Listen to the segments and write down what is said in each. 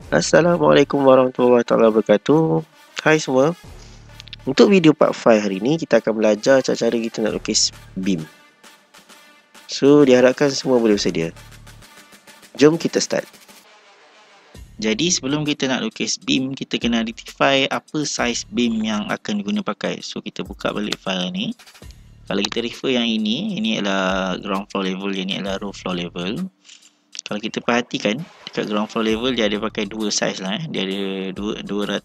Assalamualaikum warahmatullahi wabarakatuh. Hai semua. Untuk video part 5 hari ini, kita akan belajar cara kita nak lukis beam. So, diharapkan semua boleh bersedia. Jom kita start. Jadi, sebelum kita nak lukis beam, kita kena identify apa size beam yang akan diguna pakai. So, kita buka balik file ni. Kalau kita refer yang ini adalah ground floor level, yang ini adalah roof floor level. Kalau kita perhatikan, dekat ground floor level dia ada pakai dua size lah. Dia ada 200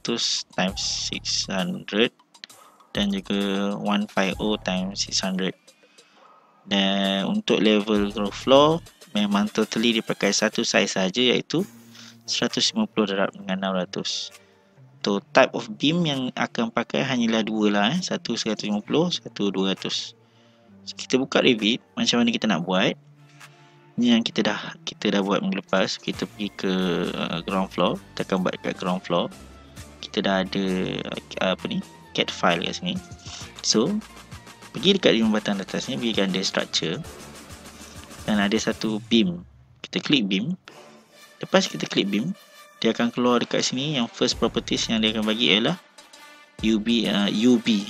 times 600 dan juga 150 times 600. Dan untuk level ground floor memang totally dia pakai satu size saja, iaitu 150 darab dengan 600. So type of beam yang akan pakai hanyalah dua lah, satu 150, satu 200. So, kita buka Revit, macam mana kita nak buat. Ni yang kita dah buat minggu lepas. Kita pergi ke ground floor, kita akan buat kat ground floor. Kita dah ada CAD file kat sini. So pergi dekat jambatan atas ni, pergi ganda structure dan ada satu beam. Kita klik beam. Lepas kita klik beam, dia akan keluar dekat sini. Yang first properties yang dia akan bagi ialah UB,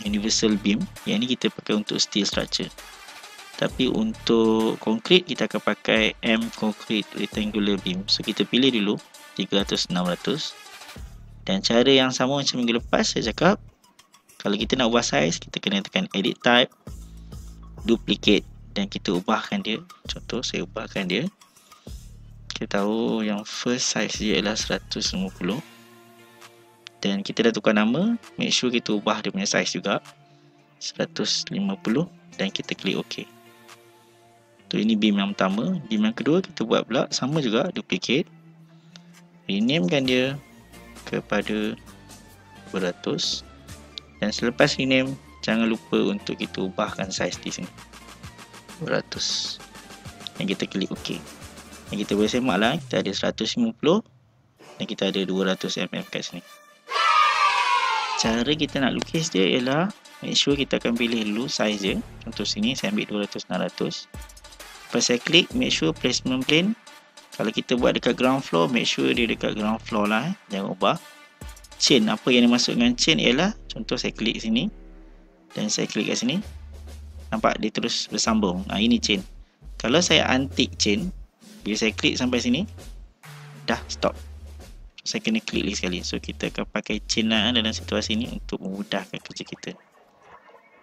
universal beam. Yang ni kita pakai untuk steel structure. Tapi untuk konkret kita akan pakai M concrete rectangular beam. So kita pilih dulu 300-600. Dan cara yang sama macam minggu lepas saya cakap, kalau kita nak ubah size, kita kena tekan edit type, duplicate, dan kita ubahkan dia. Contoh saya ubahkan dia. Kita tahu yang first size dia adalah 150. Dan kita dah tukar nama, make sure kita ubah dia punya size juga 150 dan kita klik OK. So ini beam yang pertama. Beam yang kedua kita buat pula sama juga, duplicate, renamekan dia kepada 200. Dan selepas rename, jangan lupa untuk kita ubahkan size di sini 200. Dan kita klik OK. Dan kita boleh semak lah, kita ada 150 dan kita ada 200 mm kat sini. Cara kita nak lukis dia ialah, make sure kita akan pilih dulu size dia. Contoh sini saya ambil 200-600. Lepas saya klik, make sure placement plane. Kalau kita buat dekat ground floor, make sure dia dekat ground floor lah, jangan ubah. Chain, apa yang dimaksud dengan chain ialah, contoh saya klik sini dan saya klik kat sini, nampak dia terus bersambung. Ini chain. Kalau saya untick chain, bila saya klik sampai sini, dah stop. Saya kena klik lagi sekali. So kita akan pakai chain lah dalam situasi ini untuk memudahkan kerja kita.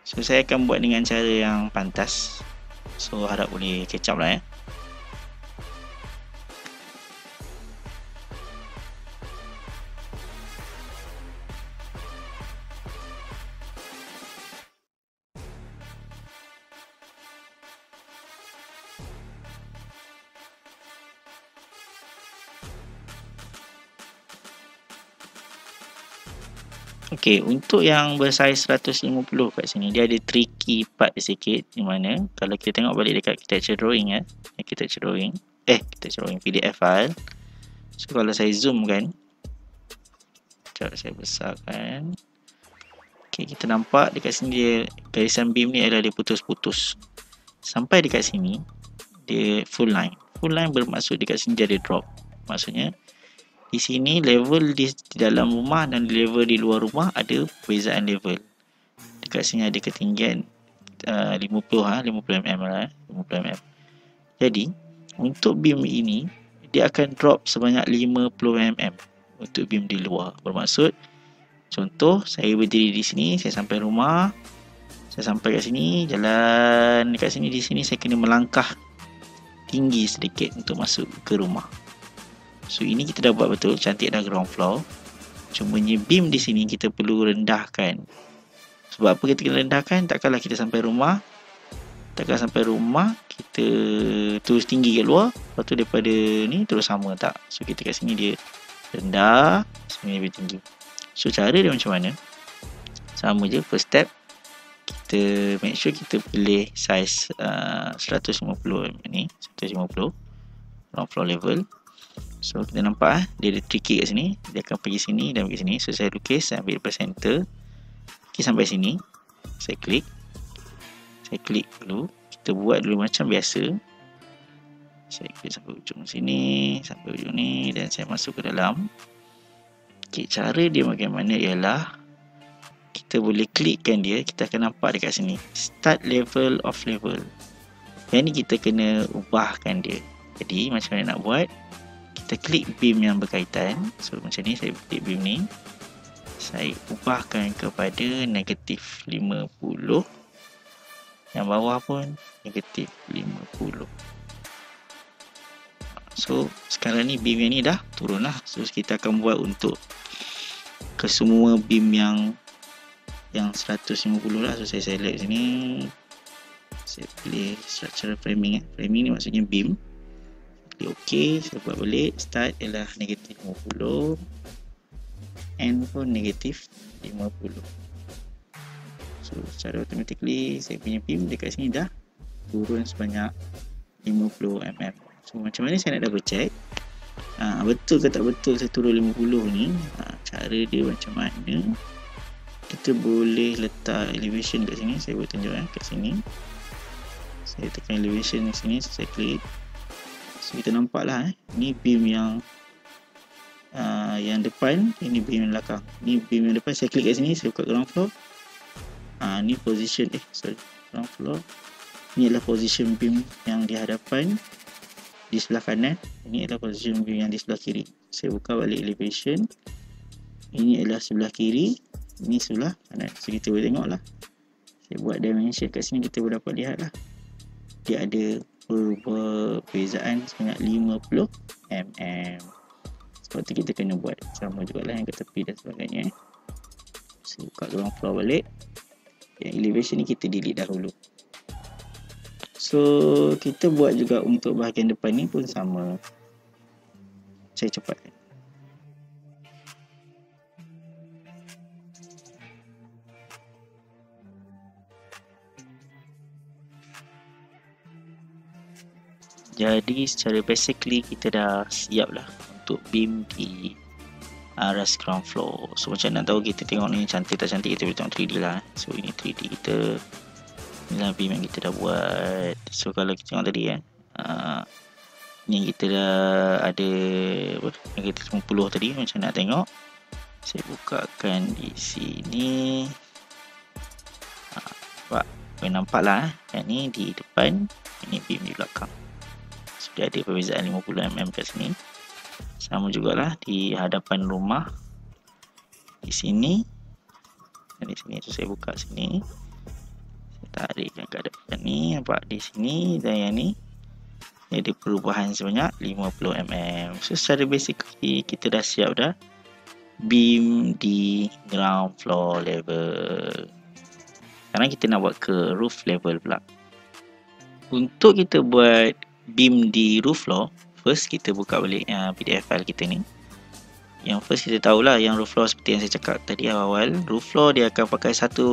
So saya akan buat dengan cara yang pantas. So harap boleh catch up lah ya. Okey, untuk yang bersaiz 150 kat sini, dia ada tricky part sikit, di mana kalau kita tengok balik dekat architecture drawing ya, architecture drawing PDF file. So kalau saya zoom kan, sekejap saya besarkan. Okey, kita nampak dekat sini dia garisan beam ni adalah dia putus-putus. Sampai dekat sini dia full line. Full line bermaksud dekat sini dia ada drop. Maksudnya di sini level di dalam rumah dan level di luar rumah ada perbezaan level. Dekat sini ada ketinggian 50 mm lah, 50 mm. Jadi untuk beam ini dia akan drop sebanyak 50 mm untuk beam di luar. Bermaksud, contoh saya berdiri di sini, saya sampai rumah, saya sampai kat sini, jalan dekat sini, di sini saya kena melangkah tinggi sedikit untuk masuk ke rumah. So ini kita dah buat betul, cantik dah ground floor. Cumanya beam di sini kita perlu rendahkan. Sebab apa kita kena rendahkan? Takkanlah kita sampai rumah, kita terus tinggi kat luar, lepas tu daripada ni terus sama, tak. So kita kat sini dia rendah, sini lebih tinggi. So cara dia macam mana? Sama je, first step kita make sure kita pilih size 150 ni, 150 ground floor level. So kita nampak dia ada tricky kat sini. Dia akan pergi sini dan pergi sini. So saya lukis, saya ambil daripada center, pergi sampai sini, saya klik dulu. Kita buat dulu macam biasa. Saya klik sampai ujung sini, sampai ujung ni, dan saya masuk ke dalam. Okay, cara dia bagaimana ialah kita boleh klikkan dia, kita akan nampak dekat sini start level of level. Yang ni kita kena ubahkan dia. Jadi macam mana nak buat, kita klik beam yang berkaitan. So macam ni, saya klik beam ni, saya ubahkan kepada negatif 50. Yang bawah pun negatif 50. So sekarang ni beam yang ni dah turun lah. So kita akan buat untuk ke semua beam yang 150 lah. So saya select sini, saya pilih structural framing. Framing ni maksudnya beam. Klik OK, saya buat balik. Start ialah negatif 50, end pun negatif 50. So secara automatically saya punya beam dekat sini dah turun sebanyak 50 mm. So macam mana saya nak double check betul ke tak betul saya turun 50 ni? Cara dia macam mana, kita boleh letak elevation kat sini. Saya boleh tunjuk kat sini. Saya tekan elevation kat sini, saya klik. So kita nampak lah ni beam yang depan, ini beam yang belakang. Ni beam yang depan, saya klik kat sini, saya buka ground floor. Ni position ground floor. Ni adalah position beam yang di hadapan, di sebelah kanan. Ini adalah position beam yang di sebelah kiri. Saya buka balik elevation. Ini adalah sebelah kiri, ini sebelah kanan. So kita boleh tengok lah. Saya buat dimension kat sini, kita boleh dapat lihat lah. Dia ada perbezaan sebanyak 50 mm. Sebab tu kita kena buat sama jugalah yang ke tepi dan sebagainya. Saya buka ground floor balik. Yang elevation ni kita delete dahulu. So kita buat juga untuk bahagian depan ni pun sama. Saya cepatkan. Jadi secara basically kita dah siap lah untuk beam di aras ground floor. So macam nak tahu kita tengok ni cantik tak cantik, kita boleh tengok 3D lah. So ini 3D kita, inilah beam yang kita dah buat. So kalau kita tengok tadi ni kita dah ada negatif 50 tadi. Macam nak tengok, saya bukakan di sini. Nampak lah yang ni di depan, ini beam di belakang. Sudah ada perbezaan 50 mm kat sini. Sama jugalah di hadapan rumah, di sini dan di sini. So saya buka sini, saya tarikkan ke depan ni, nampak di sini. Dan yang ni ada perubahan sebanyak 50 mm. So secara basically kita dah siap dah beam di ground floor level. Sekarang kita nak buat ke roof level pula. Untuk kita buat beam di roof floor, first kita buka balik PDF file kita ni. Yang first kita tahulah yang roof floor seperti yang saya cakap tadi awal. Roof floor dia akan pakai satu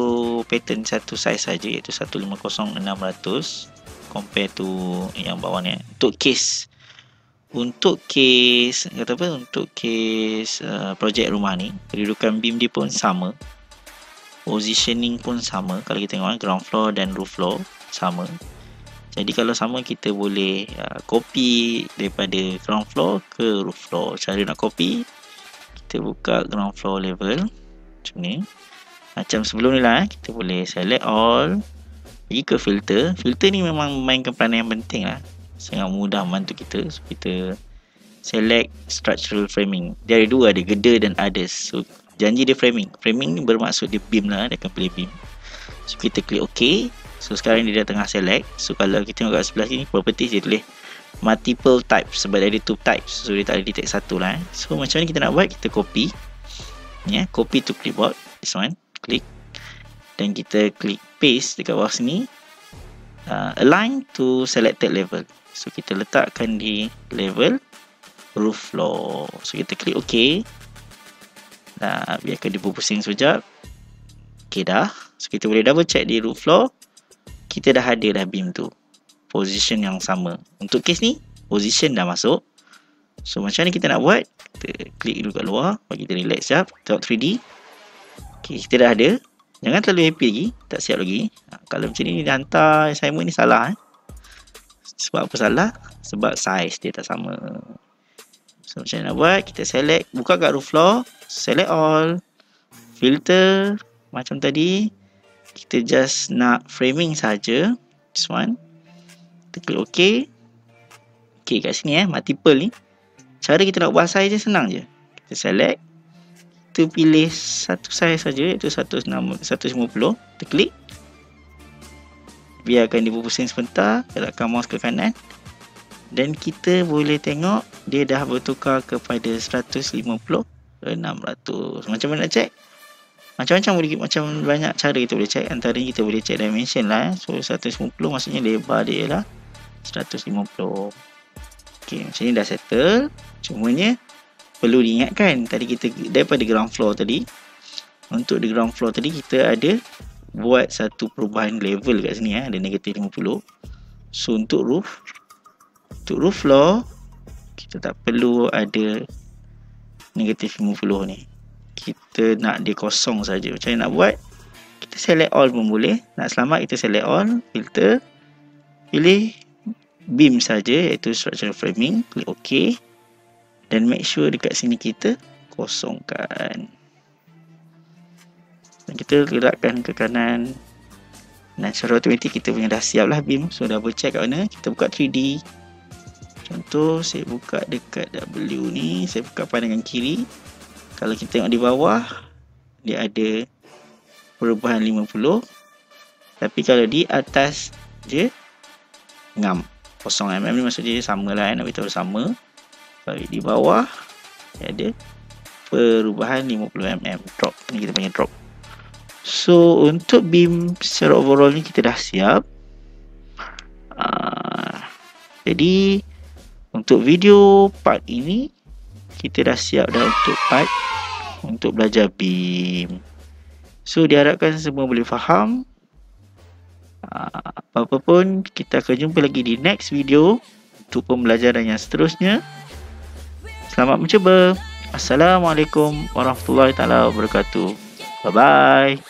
pattern, satu size saja, iaitu 150-600 compare to yang bawah ni. Untuk case projek rumah ni, kedudukan beam dia pun sama, positioning pun sama. Kalau kita tengok ground floor dan roof floor sama. Jadi kalau sama, kita boleh copy daripada ground floor ke roof floor. Cara nak copy, kita buka ground floor level macam ni. Macam sebelum ni lah, kita boleh select all, pergi ke filter. Filter ni memang memainkan peranan yang penting lah, sangat mudah membantu kita. So kita select structural framing. Dia ada dua, ada girder dan others. So janji dia framing. Framing ni bermaksud dia beam lah, dia akan pilih beam. So kita klik OK. So sekarang dia dah tengah select. So kalau kita tengok kat sebelah sini, properties dia tulis multiple types, sebab ada 2 types. So dia tak ada detect satu lah. So macam mana kita nak buat, kita copy ni, copy to clipboard, this one, klik, dan kita klik paste dekat bawah sini, align to selected level. So kita letakkan di level roof floor. So kita klik OK. Biarkan dia berpusing sekejap. OK dah. So kita boleh double check di roof floor, kita dah ada dah beam tu, position yang sama. Untuk case ni, position dah masuk. So macam ni kita nak buat, kita klik dulu kat luar, bagi kita relax sekejap, tengok 3D. Ok, kita dah ada. Jangan terlalu happy lagi, tak siap lagi. Kalau macam ni dia hantar assignment ni salah. Sebab apa salah? Sebab size dia tak sama. So macam mana nak buat, kita select, buka kat roof floor, select all, filter macam tadi. Kita just nak framing saja, this one. Kita klik OK. OK, kat sini multiple ni. Cara kita nak buat size je senang je. Kita select, kita pilih satu size saja, iaitu 150. Kita klik, biarkan dia berpusing sebentar, gerakkan mouse ke kanan, dan kita boleh tengok dia dah bertukar kepada 150 ke 600. Macam mana nak check? Macam-macam boleh, macam banyak cara kita boleh check. Antaranya kita boleh check dimension lah. So 150 maksudnya lebar dia ialah 150. Okay, macam ni dah settle. Cumanya perlu diingatkan tadi kita daripada ground floor tadi, untuk di ground floor tadi kita ada buat satu perubahan level kat sini, ada negatif 50. So untuk roof floor kita tak perlu ada negatif 50 ni. Kita nak dia kosong saja. Macam mana nak buat? Kita select all pun boleh. Nak selamat kita select all, filter, pilih beam saja, iaitu structural framing, klik OK, dan make sure dekat sini kita kosongkan. Dan kita gerakkan ke kanan, dan secara automatik kita punya dah siap lah beam. So double check kat mana, kita buka 3D. Contoh saya buka dekat W ni, saya buka pandangan kiri. Kalau kita tengok di bawah, dia ada perubahan 50. Tapi kalau di atas je ngam, 0 mm ni maksudnya sama lah, nak beritahu sama. Kalau di bawah dia ada perubahan 50 mm, drop. Ni kita panggil drop. So untuk beam secara overall ni kita dah siap. Jadi untuk video part ini kita dah siap dah untuk part untuk belajar beam. So diharapkan semua boleh faham. Apa pun kita akan jumpa lagi di next video untuk pembelajaran yang seterusnya. Selamat mencuba. Assalamualaikum warahmatullahi taala wabarakatuh. Bye bye.